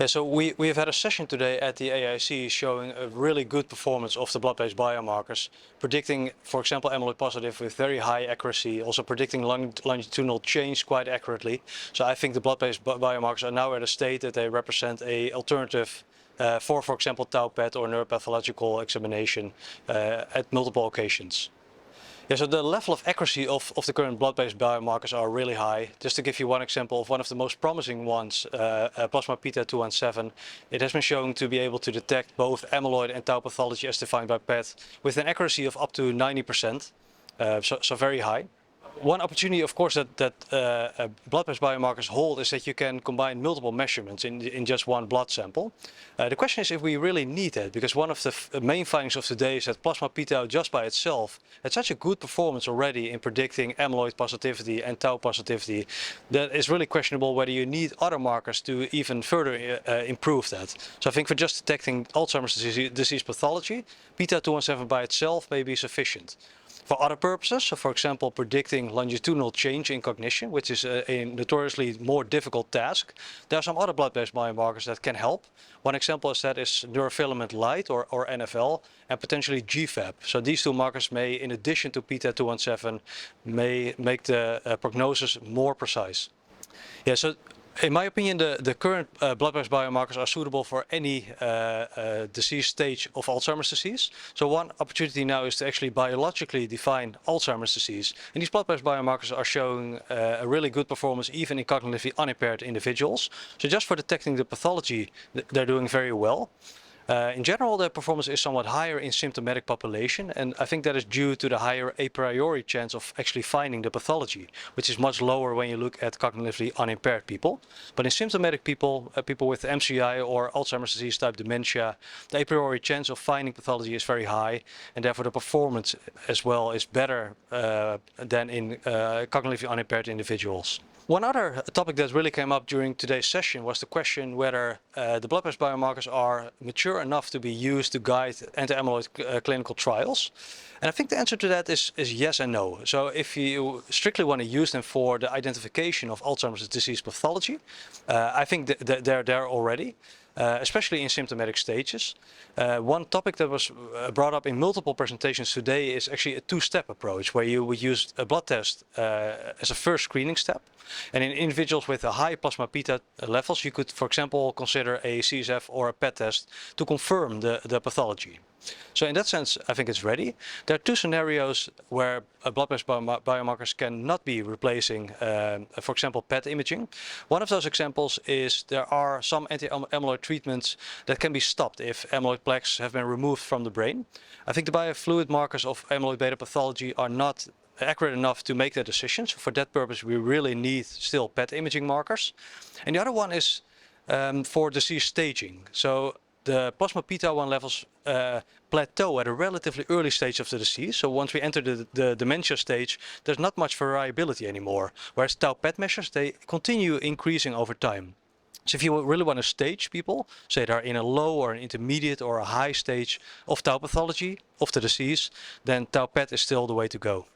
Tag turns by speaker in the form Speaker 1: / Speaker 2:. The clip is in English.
Speaker 1: Yeah, so we have had a session today at the AAIC showing a really good performance of the blood-based biomarkers, predicting, for example, amyloid positive with very high accuracy, also predicting longitudinal change quite accurately. So I think the blood-based biomarkers are now at a state that they represent a alternative for example, tau PET or neuropathological examination at multiple occasions. Yeah, so the level of accuracy of the current blood-based biomarkers are really high. Just to give you one example of one of the most promising ones, plasma p-tau217, it has been shown to be able to detect both amyloid and tau pathology as defined by PET with an accuracy of up to 90%, so very high. One opportunity, of course, that blood-based biomarkers hold is that you can combine multiple measurements in just one blood sample. The question is if we really need that, because one of the main findings of today is that plasma p-tau just by itself had such a good performance already in predicting amyloid positivity and tau positivity that it's really questionable whether you need other markers to even further improve that. So I think for just detecting Alzheimer's disease pathology, p-tau217 by itself may be sufficient. For other purposes, so for example predicting longitudinal change in cognition, which is a notoriously more difficult task, there are some other blood-based biomarkers that can help. One example is neurofilament light or NFL and potentially GFAP. So these two markers may, in addition to p-tau217, may make the prognosis more precise. Yeah, so in my opinion, the current blood-based biomarkers are suitable for any disease stage of Alzheimer's disease. So one opportunity now is to actually biologically define Alzheimer's disease. And these blood-based biomarkers are showing a really good performance even in cognitively unimpaired individuals. So just for detecting the pathology, they're doing very well. In general, the performance is somewhat higher in symptomatic population, and I think that is due to the higher a priori chance of actually finding the pathology, which is much lower when you look at cognitively unimpaired people. But in symptomatic people, people with MCI or Alzheimer's disease type dementia, the a priori chance of finding pathology is very high, and therefore the performance as well is better than in cognitively unimpaired individuals. One other topic that really came up during today's session was the question whether the blood-based biomarkers are mature enough to be used to guide anti-amyloid clinical trials. And I think the answer to that is yes and no. So if you strictly want to use them for the identification of Alzheimer's disease pathology, I think they're there already. Especially in symptomatic stages. One topic that was brought up in multiple presentations today is actually a two-step approach where you would use a blood test as a first screening step. And in individuals with a high plasma p-tau levels, you could, for example, consider a CSF or a PET test to confirm the pathology. So in that sense, I think it's ready. There are two scenarios where blood-based biomarkers cannot be replacing, for example, PET imaging. One of those examples is there are some anti-amyloid treatments that can be stopped if amyloid plaques have been removed from the brain. I think the biofluid markers of amyloid beta pathology are not accurate enough to make that decision. So for that purpose, we really need still PET imaging markers. And the other one is for disease staging. So the plasma p-tau1 levels plateau at a relatively early stage of the disease. So once we enter the dementia stage, there's not much variability anymore. Whereas tau PET measures, they continue increasing over time. So if you really want to stage people, say they're in a low or an intermediate or a high stage of tau pathology of the disease, then tau PET is still the way to go.